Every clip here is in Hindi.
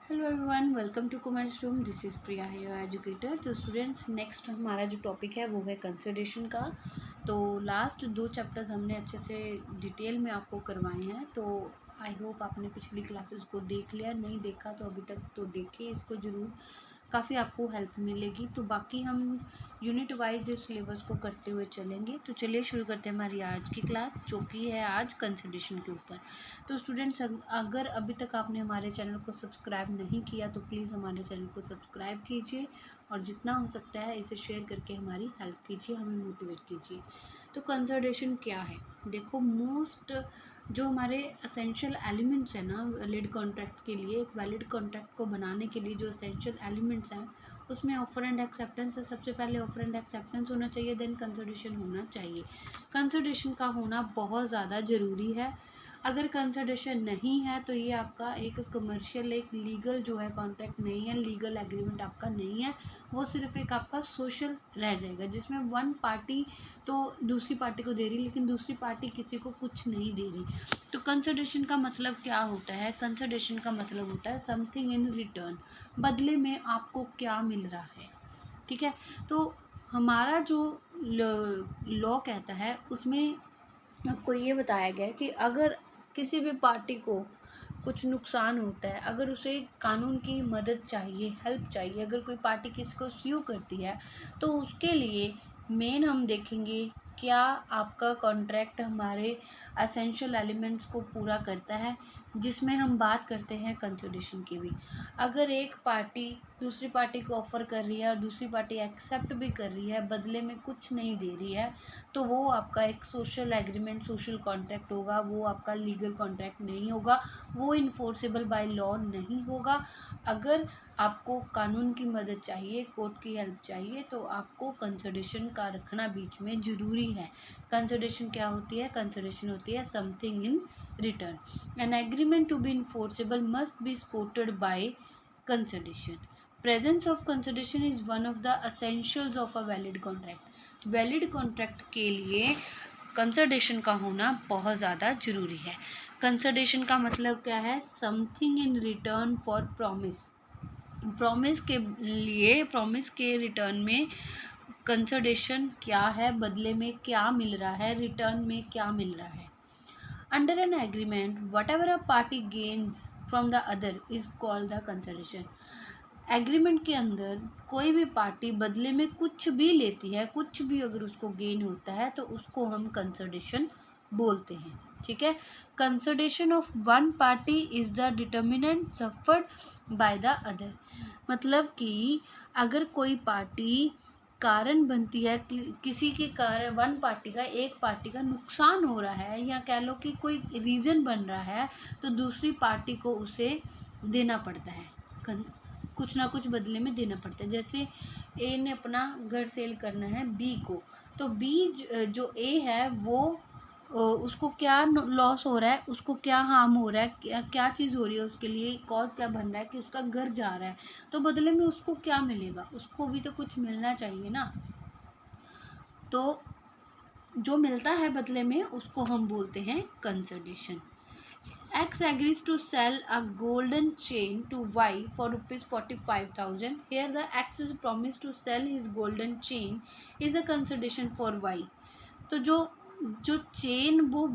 Hello everyone, welcome to commerce room. This is Priya है योर एजुकेटर। तो स्टूडेंट्स, नेक्स्ट हमारा जो टॉपिक है वो है कंसिडरेशन का। तो लास्ट 2 चैप्टर्स हमने अच्छे से डिटेल में आपको करवाए हैं। तो आई होप आपने पिछली क्लासेस को देख लिया, नहीं देखा तो अभी तक तो देखिए इसको ज़रूर, काफ़ी आपको हेल्प मिलेगी। तो बाकी हम यूनिट वाइज इस सिलेबस को करते हुए चलेंगे। तो चलिए शुरू करते हैं हमारी आज की क्लास, जो कि है आज कंसिडरेशन के ऊपर। तो स्टूडेंट्स, अगर अभी तक आपने हमारे चैनल को सब्सक्राइब नहीं किया तो प्लीज़ हमारे चैनल को सब्सक्राइब कीजिए और जितना हो सकता है इसे शेयर करके हमारी हेल्प कीजिए, हमें मोटिवेट कीजिए। तो कंसिडरेशन क्या है? देखो, मोस्ट जो हमारे असेंशियल एलिमेंट्स हैं ना वैलिड कॉन्ट्रैक्ट के लिए, एक वैलिड कॉन्ट्रैक्ट को बनाने के लिए जो असेंशियल एलिमेंट्स हैं उसमें ऑफर एंड एक्सेप्टेंस है। सबसे पहले ऑफर एंड एक्सेप्टेंस होना चाहिए, देन कंसिडरेशन होना चाहिए। कंसिडरेशन का होना बहुत ज़्यादा ज़रूरी है। अगर कंसिडरेशन नहीं है तो ये आपका एक कमर्शियल, एक लीगल जो है कॉन्ट्रैक्ट नहीं है, लीगल एग्रीमेंट आपका नहीं है। वो सिर्फ एक आपका सोशल रह जाएगा, जिसमें वन पार्टी तो दूसरी पार्टी को दे रही लेकिन दूसरी पार्टी किसी को कुछ नहीं दे रही। तो कंसिडरेशन का मतलब क्या होता है? कंसिडरेशन का मतलब होता है समथिंग इन रिटर्न, बदले में आपको क्या मिल रहा है। ठीक है। तो हमारा जो लॉ कहता है उसमें आपको ये बताया गया है कि अगर किसी भी पार्टी को कुछ नुकसान होता है, अगर उसे कानून की मदद चाहिए, हेल्प चाहिए, अगर कोई पार्टी किसी को स्यू करती है तो उसके लिए मेन हम देखेंगे क्या आपका कॉन्ट्रैक्ट हमारे असेंशियल एलिमेंट्स को पूरा करता है, जिसमें हम बात करते हैं कंसिडरेशन की भी। अगर एक पार्टी दूसरी पार्टी को ऑफ़र कर रही है और दूसरी पार्टी एक्सेप्ट भी कर रही है, बदले में कुछ नहीं दे रही है, तो वो आपका एक सोशल एग्रीमेंट, सोशल कॉन्ट्रैक्ट होगा, वो आपका लीगल कॉन्ट्रैक्ट नहीं होगा, वो इन्फोर्सेबल बाय लॉ नहीं होगा। अगर आपको कानून की मदद चाहिए, कोर्ट की हेल्प चाहिए, तो आपको कंसिडरेशन का रखना बीच में ज़रूरी है। कंसिडरेशन क्या होती है? कंसिडरेशन होती है something in return. An agreement to be enforceable must be supported by consideration. Presence of consideration is one of the essentials of a valid contract. Valid contract के लिए कंसिडरेशन का होना बहुत ज़्यादा ज़रूरी है। कंसिडरेशन का मतलब क्या है? Something in return for promise. Promise के लिए, प्रॉमिस के रिटर्न में कंसिडरेशन क्या है, बदले में क्या मिल रहा है, रिटर्न में क्या मिल रहा है। Under an agreement whatever a party gains from the other is called the consideration। Agreement के अंदर कोई भी पार्टी बदले में कुछ भी लेती है, कुछ भी अगर उसको गेन होता है तो उसको हम कंसिडरेशन बोलते हैं। ठीक है। Consideration of one party is the determinant suffered bye the other. मतलब कि अगर कोई पार्टी कारण बनती है कि किसी के कारण वन पार्टी का, एक पार्टी का नुकसान हो रहा है, या कह लो कि कोई रीज़न बन रहा है, तो दूसरी पार्टी को उसे देना पड़ता है, कुछ ना कुछ बदले में देना पड़ता है। जैसे ए ने अपना घर सेल करना है बी को, तो बी जो ए है वो उसको क्या लॉस हो रहा है, उसको क्या हार्म हो रहा है, क्या क्या चीज़ हो रही है, उसके लिए कॉज क्या बन रहा है कि उसका घर जा रहा है, तो बदले में उसको क्या मिलेगा? उसको भी तो कुछ मिलना चाहिए ना। तो जो मिलता है बदले में उसको हम बोलते हैं consideration. X agrees to sell a golden chain to Y for rupees 45,000. Here the X's promise to sell his golden chain is a consideration for Y. तो जो जो चेन वो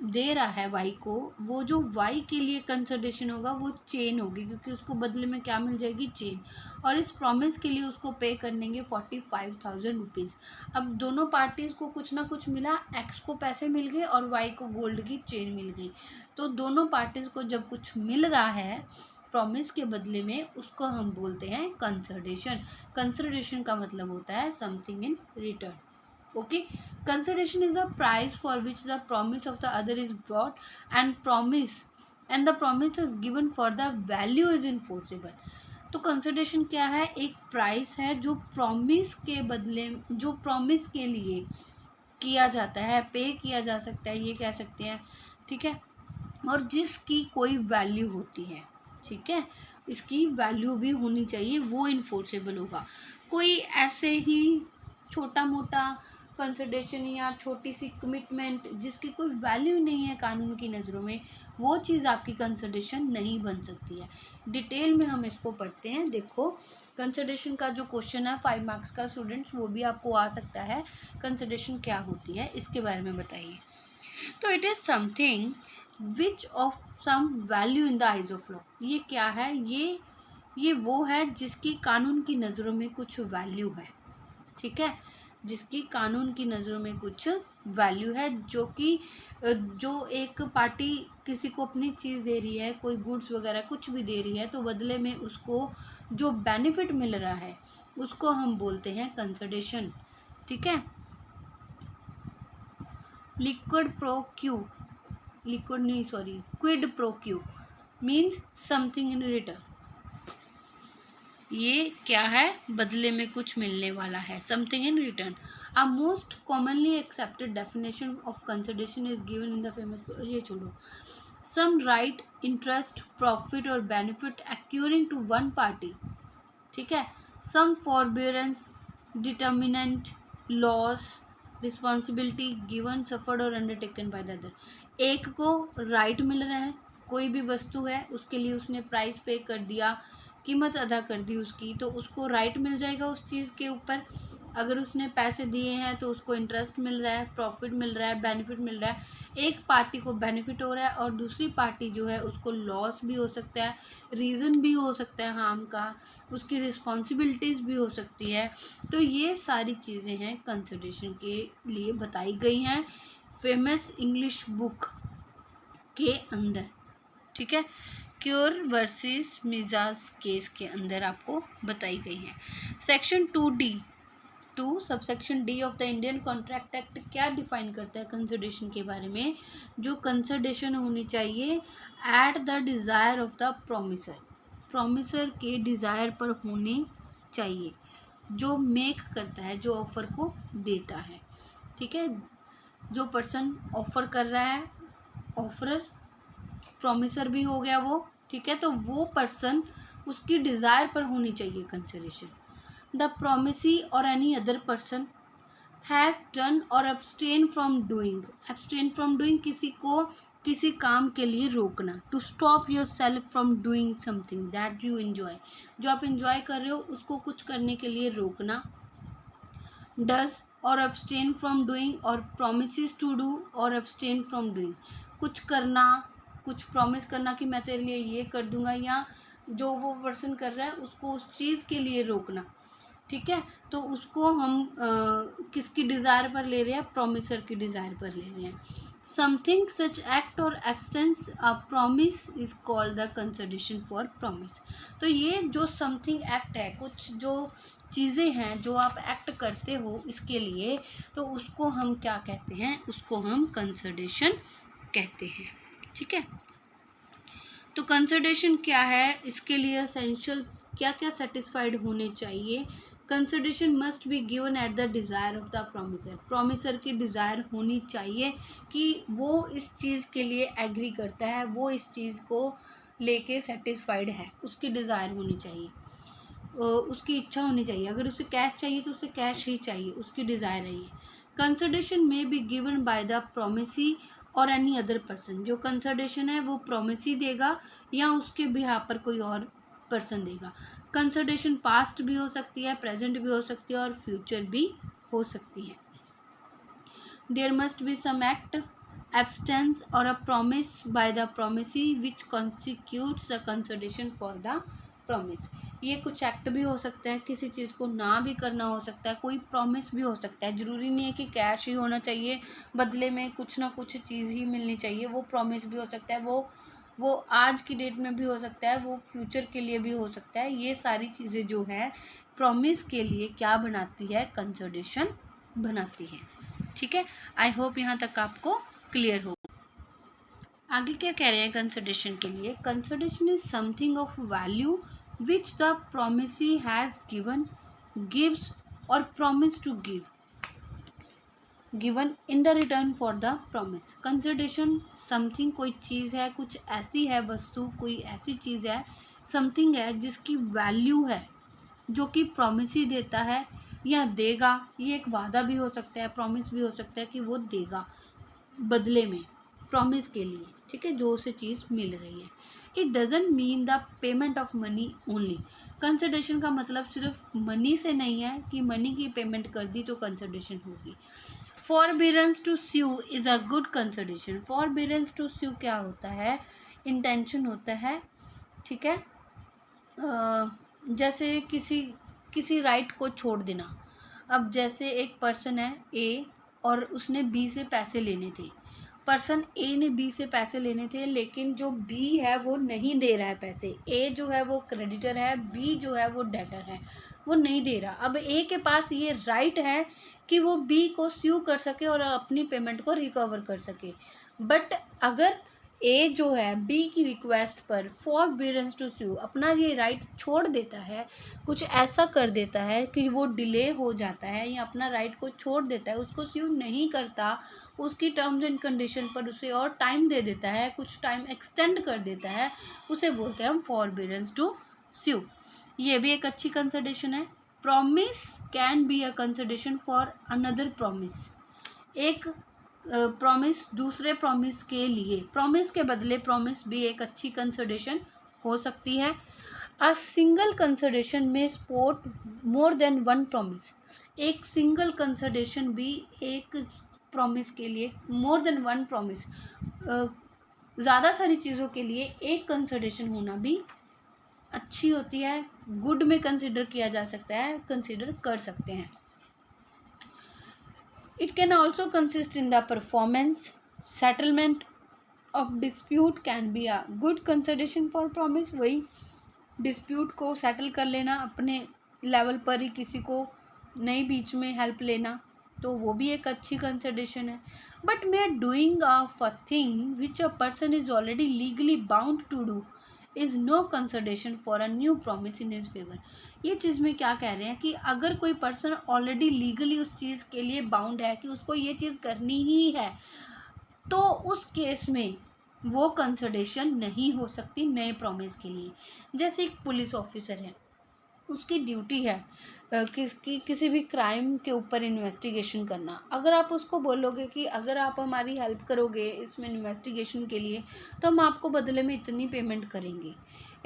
दे रहा है वाई को, वो जो वाई के लिए कंसिडरेशन होगा वो चेन होगी, क्योंकि उसको बदले में क्या मिल जाएगी? चेन। और इस प्रॉमिस के लिए उसको पे करनेंगे 45,000 रुपीज़। अब दोनों पार्टीज़ को कुछ ना कुछ मिला, एक्स को पैसे मिल गए और वाई को गोल्ड की चेन मिल गई। तो दोनों पार्टीज़ को जब कुछ मिल रहा है प्रॉमिस के बदले में, उसको हम बोलते हैं कंसिडरेशन। कंसिडरेशन का मतलब होता है something in return. Okay, consideration is the price for which the promise of the other is brought and the promise is given for the value is enforceable। तो कंसिडरेशन क्या है? एक प्राइस है जो प्रॉमिस के बदले, जो प्रॉमिस के लिए किया जाता है, पे किया जा सकता है, ये कह सकते हैं। ठीक है। और जिसकी कोई वैल्यू होती है। ठीक है। इसकी वैल्यू भी होनी चाहिए, वो इन्फोर्सेबल होगा। कोई ऐसे ही छोटा मोटा कंसिडरेशन या छोटी सी कमिटमेंट जिसकी कोई वैल्यू नहीं है कानून की नज़रों में, वो चीज़ आपकी कंसिडरेशन नहीं बन सकती है। डिटेल में हम इसको पढ़ते हैं। देखो, कंसिडरेशन का जो क्वेश्चन है 5 मार्क्स का स्टूडेंट्स, वो भी आपको आ सकता है। कंसिडरेशन क्या होती है इसके बारे में बताइए। तो it is something which of some value in the eyes of law. ये क्या है? ये वो है जिसकी कानून की नज़रों में कुछ वैल्यू है। ठीक है, जिसकी कानून की नज़रों में कुछ वैल्यू है, जो एक पार्टी किसी को अपनी चीज़ दे रही है, कोई गुड्स वगैरह कुछ भी दे रही है, तो बदले में उसको जो बेनिफिट मिल रहा है उसको हम बोलते हैं कंसिडरेशन। ठीक है, quid pro quo means something in return. ये क्या है? बदले में कुछ मिलने वाला है, something in return. A most commonly accepted definition of consideration is given in the famous, ये छोड़ो, सम राइट, इंटरेस्ट, प्रॉफिट और benefit accruing to one party. ठीक है, some forbearance, determinant, loss, responsibility given, suffered और अंडरटेकन बाय द अदर। एक को राइट मिल रहा है, कोई भी वस्तु है उसके लिए उसने प्राइस पे कर दिया, कीमत अदा कर दी उसकी, तो उसको राइट मिल जाएगा उस चीज़ के ऊपर। अगर उसने पैसे दिए हैं तो उसको इंटरेस्ट मिल रहा है, प्रॉफिट मिल रहा है, बेनिफिट मिल रहा है। एक पार्टी को बेनिफिट हो रहा है और दूसरी पार्टी जो है उसको लॉस भी हो सकता है, रीज़न भी हो सकता है हार्म का, उसकी रिस्पॉन्सिबिलिटीज़ भी हो सकती है। तो ये सारी चीज़ें हैं कंसिडरेशन के लिए बताई गई हैं फेमस इंग्लिश बुक के अंदर। ठीक है, क्योर वर्सेस मिजाज केस के अंदर आपको बताई गई है। Section 2D subsection D of the Indian contract act क्या डिफाइन करता है कंसिडरेशन के बारे में? जो कंसिडरेशन होनी चाहिए at the desire of the promisor, promisor के डिज़ायर पर होनी चाहिए, जो मेक करता है, जो ऑफर को देता है। ठीक है, जो पर्सन ऑफर कर रहा है, ऑफरर, प्रोमिसर भी हो गया वो। ठीक है, तो वो पर्सन, उसकी डिज़ायर पर होनी चाहिए consideration. The promisee or any other person has done or abstain from doing, किसी को किसी काम के लिए रोकना। To stop yourself from doing something that you enjoy, जो आप इंजॉय कर रहे हो उसको कुछ करने के लिए रोकना। डज और abstain फ्रॉम डूइंग और promises टू डू और abstain फ्रॉम डूइंग, कुछ करना, कुछ प्रॉमिस करना कि मैं तेरे लिए ये कर दूंगा, या जो वो पर्सन कर रहा है उसको उस चीज़ के लिए रोकना। ठीक है, तो उसको हम किसकी डिज़ायर पर ले रहे हैं? प्रोमिसर की डिज़ायर पर ले रहे हैं। समथिंग सच एक्ट और absence a promise is called the consideration for promise. तो ये जो समथिंग एक्ट है, कुछ जो चीज़ें हैं जो आप एक्ट करते हो इसके लिए, तो उसको हम क्या कहते हैं? उसको हम कंसिडरेशन कहते हैं। ठीक है, तो कंसिडरेशन क्या है, इसके लिए एसेंशियल्स क्या क्या सेटिस्फाइड होने चाहिए? Consideration must be given at the desire of the promisor, promisor की डिज़ायर होनी चाहिए कि वो इस चीज़ के लिए एग्री करता है, वो इस चीज़ को लेके सेटिस्फाइड है, उसकी डिज़ायर होनी चाहिए, उसकी इच्छा होनी चाहिए। अगर उसे कैश चाहिए तो उसे कैश ही चाहिए, उसकी डिज़ायर है ये। कंसिडरेशन में be given by the promisee or any other person, जो कंसिडरेशन है वो प्रोमिसी देगा या उसके बिहाफ पर कोई और पर्सन देगा। कंसिडरेशन पास्ट भी हो सकती है, प्रेजेंट भी हो सकती है और फ्यूचर भी हो सकती है। There must be some act, abstinence और a promise by the promisee which constitutes the consideration for the promise. ये कुछ एक्ट भी हो सकता है, किसी चीज़ को ना भी करना हो सकता है, कोई प्रॉमिस भी हो सकता है। ज़रूरी नहीं है कि कैश ही होना चाहिए, बदले में कुछ ना कुछ चीज़ ही मिलनी चाहिए, वो प्रॉमिस भी हो सकता है, वो आज की डेट में भी हो सकता है, वो फ्यूचर के लिए भी हो सकता है। ये सारी चीज़ें जो है प्रॉमिस के लिए क्या बनाती है? कंसिडरेशन बनाती है। ठीक है, आई होप यहाँ तक आपको क्लियर हो। आगे क्या कह रहे हैं कंसिडरेशन के लिए? Consideration is something of value which the promisee has gives or promised to given in the return for the promise. Consideration something, कोई चीज़ है, कुछ ऐसी है वस्तु, कोई ऐसी चीज़ है, something है जिसकी वैल्यू है, जो कि promisee देता है या देगा। ये एक वादा भी हो सकता है, प्रॉमिस भी हो सकता है कि वो देगा बदले में, प्रॉमिस के लिए। ठीक है, जो उसे चीज़ मिल रही है। It doesn't mean the payment of money only. Consideration का मतलब सिर्फ मनी से नहीं है कि मनी की पेमेंट कर दी तो कंसिडरेशन होगी। Forbearance to sue is a good consideration. Forbearance to sue क्या होता है? इंटेंशन होता है, ठीक है, जैसे किसी राइट को छोड़ देना। अब जैसे एक पर्सन है ए और उसने बी से पैसे लेने थे। पर्सन ए ने बी से पैसे लेने थे, लेकिन जो बी है वो नहीं दे रहा है पैसे। ए जो है वो क्रेडिटर है, बी जो है वो डेटर है, वो नहीं दे रहा। अब ए के पास ये राइट है कि वो बी को स्यू कर सके और अपनी पेमेंट को रिकवर कर सके। बट अगर ए जो है बी की रिक्वेस्ट पर फॉरबिडेंस टू स्यू अपना ये राइट छोड़ देता है, कुछ ऐसा कर देता है कि वो डिले हो जाता है या अपना राइट को छोड़ देता है, उसको स्यू नहीं करता, उसकी टर्म्स एंड कंडीशन पर उसे और टाइम दे देता है, कुछ टाइम एक्सटेंड कर देता है, उसे बोलते हैं हम फॉरबिडेंस टू स्यू। ये भी एक अच्छी कंसिडरेशन है। Promise can be a consideration for another promise. एक प्रॉमिस दूसरे प्रॉमिस के लिए, प्रॉमिस के बदले प्रॉमिस भी एक अच्छी कंसिडरेशन हो सकती है। अ सिंगल कंसिडरेशन में support more than one promise. एक सिंगल कंसिडरेशन भी एक प्रॉमिस के लिए, मोर देन वन प्रॉमिस, ज़्यादा सारी चीज़ों के लिए एक कंसिडरेशन होना भी अच्छी होती है, गुड में कंसिडर किया जा सकता है, कंसिडर कर सकते हैं। It can also consist in the performance. Settlement of dispute can be a good consideration for promise. वही dispute को settle कर लेना अपने लेवल पर ही, किसी को नहीं बीच में हेल्प लेना, तो वो भी एक अच्छी कंसिडरेशन है। But mere doing of a thing which a person is already legally bound to do is no consideration for a new promise in his favor. ये चीज़ में क्या कह रहे हैं कि अगर कोई पर्सन ऑलरेडी लीगली उस चीज़ के लिए बाउंड है कि उसको ये चीज़ करनी ही है, तो उस केस में वो कंसिडरेशन नहीं हो सकती नए प्रॉमिस के लिए। जैसे एक पुलिस ऑफिसर है, उसकी ड्यूटी है किसी भी क्राइम के ऊपर इन्वेस्टिगेशन करना। अगर आप उसको बोलोगे कि अगर आप हमारी हेल्प करोगे इसमें इन्वेस्टिगेशन के लिए तो हम आपको बदले में इतनी पेमेंट करेंगे,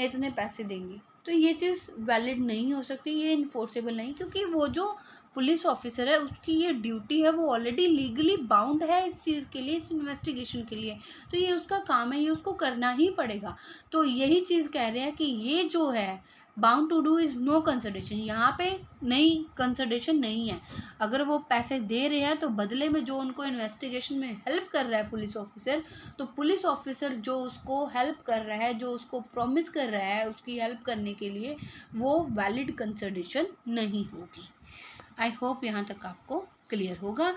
इतने पैसे देंगे, तो ये चीज़ वैलिड नहीं हो सकती, ये इन्फोर्सेबल नहीं, क्योंकि वो जो पुलिस ऑफिसर है उसकी ये ड्यूटी है, वो ऑलरेडी लीगली बाउंड है इस चीज़ के लिए, इस इन्वेस्टिगेशन के लिए, तो ये उसका काम है, ये उसको करना ही पड़ेगा। तो यही चीज़ कह रहे हैं कि ये जो है bound to do is no consideration, यहाँ पे नई कंसिडरेशन नहीं है। अगर वो पैसे दे रहे हैं तो बदले में जो उनको इन्वेस्टिगेशन में हेल्प कर रहा है पुलिस ऑफिसर, तो पुलिस ऑफिसर जो उसको हेल्प कर रहा है, जो उसको प्रॉमिस कर रहा है उसकी हेल्प करने के लिए, वो वैलिड कंसिडरेशन नहीं होगी। आई होप यहाँ तक आपको क्लियर होगा।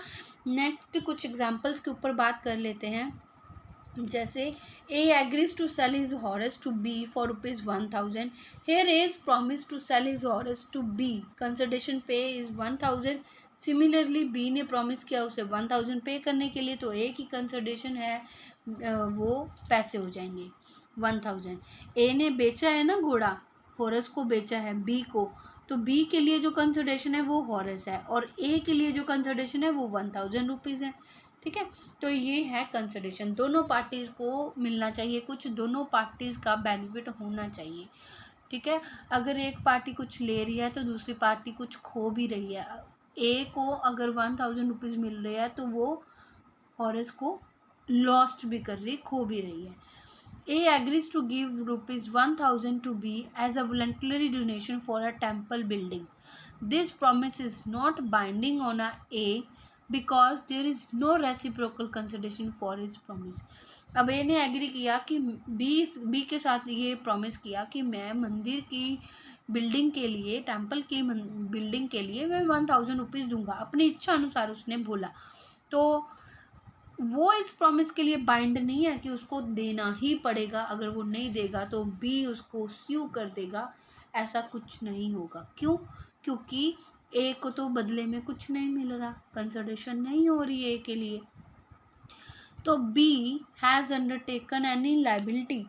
नेक्स्ट कुछ एग्जाम्पल्स के ऊपर बात कर लेते हैं। जैसे A agrees to sell his horse to B for ₹1000. Here A is promised to sell his horse to B. Consideration pay is 1000. Similarly B ने प्रॉमिस किया उसे 1000 पे करने के लिए, तो A की कंसिडरेशन है वो पैसे हो जाएंगे 1000। A ने बेचा है ना घोड़ा, हॉर्स को बेचा है B को, तो B के लिए जो कंसिडरेशन है वो हॉर्स है और A के लिए जो कंसिडरेशन है वो 1000 रुपीज़ है। ठीक है, तो ये है कंसिडरेशन। दोनों पार्टीज़ को मिलना चाहिए, कुछ दोनों पार्टीज़ का बेनिफिट होना चाहिए। ठीक है, अगर एक पार्टी कुछ ले रही है तो दूसरी पार्टी कुछ खो भी रही है। ए को अगर 1000 रुपीज़ मिल रहे हैं तो वो हॉर्स को लॉस्ट भी कर रही, खो भी रही है। A agrees to give ₹1000 to B as a voluntary donation for a temple building. This promise is not binding on A because there is no reciprocal consideration for his promise. अब A ने एग्री किया कि B के साथ ये प्रॉमिस किया कि मैं मंदिर की बिल्डिंग के लिए, टेम्पल की बिल्डिंग के लिए मैं 1000 रुपीज़ दूंगा, अपनी इच्छा अनुसार उसने बोला, तो वो इस प्रॉमिस के लिए बाइंड नहीं है कि उसको देना ही पड़ेगा, अगर वो नहीं देगा तो बी उसको स्यू कर देगा, ऐसा कुछ नहीं होगा। क्यों? क्योंकि ए को तो बदले में कुछ नहीं मिल रहा, कंसिडरेशन नहीं हो रही ए के लिए। तो B has undertaken any liability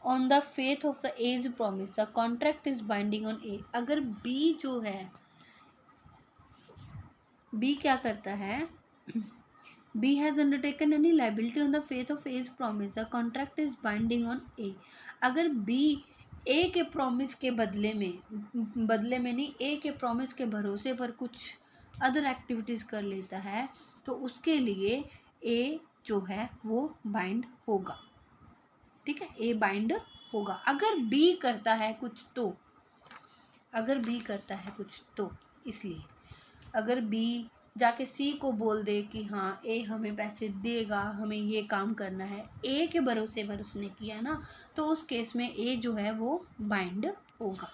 on the faith of the A's promise, the contract is binding on A. अगर बी जो है, बी क्या करता है, B has undertaken any liability on the faith of A's promise, the contract is binding on A. अगर B A के प्रॉमिस के बदले में नहीं, A के प्रॉमिस के भरोसे पर कुछ अदर एक्टिविटीज़ कर लेता है तो उसके लिए A जो है वो बाइंड होगा, ठीक है, A बाइंड होगा। अगर B करता है कुछ तो इसलिए अगर B जाके C को बोल दे कि हाँ A हमें पैसे देगा, हमें ये काम करना है, A के भरोसे पर उसने किया ना, तो उस केस में A जो है वो बाइंड होगा।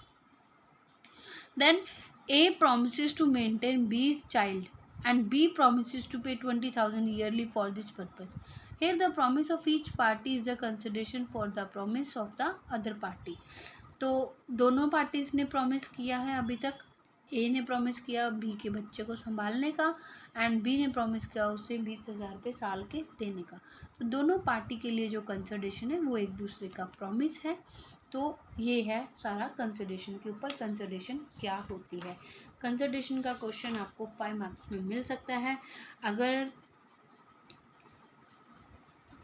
Then A promises to maintain B's child and B promises to pay 20,000 yearly for this purpose. Here the promise of each party is a consideration for the promise of the other party. तो दोनों पार्टीज ने प्रॉमिस किया है अभी तक। ए ने प्रॉमिस किया बी के बच्चे को संभालने का एंड बी ने प्रॉमिस किया उसे 20,000 रुपये साल के देने का। तो दोनों पार्टी के लिए जो कंसिडरेशन है वो एक दूसरे का प्रॉमिस है। तो ये है सारा कंसिडरेशन के ऊपर, कंसिडरेशन क्या होती है। कंसिडरेशन का क्वेश्चन आपको 5 मार्क्स में मिल सकता है। अगर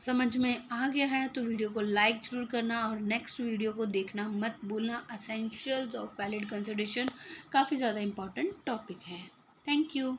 समझ में आ गया है तो वीडियो को लाइक ज़रूर करना और नेक्स्ट वीडियो को देखना मत भूलना। एसेंशियल्स ऑफ वैलिड कंसिडरेशन काफ़ी ज़्यादा इम्पॉर्टेंट टॉपिक है। Thank you.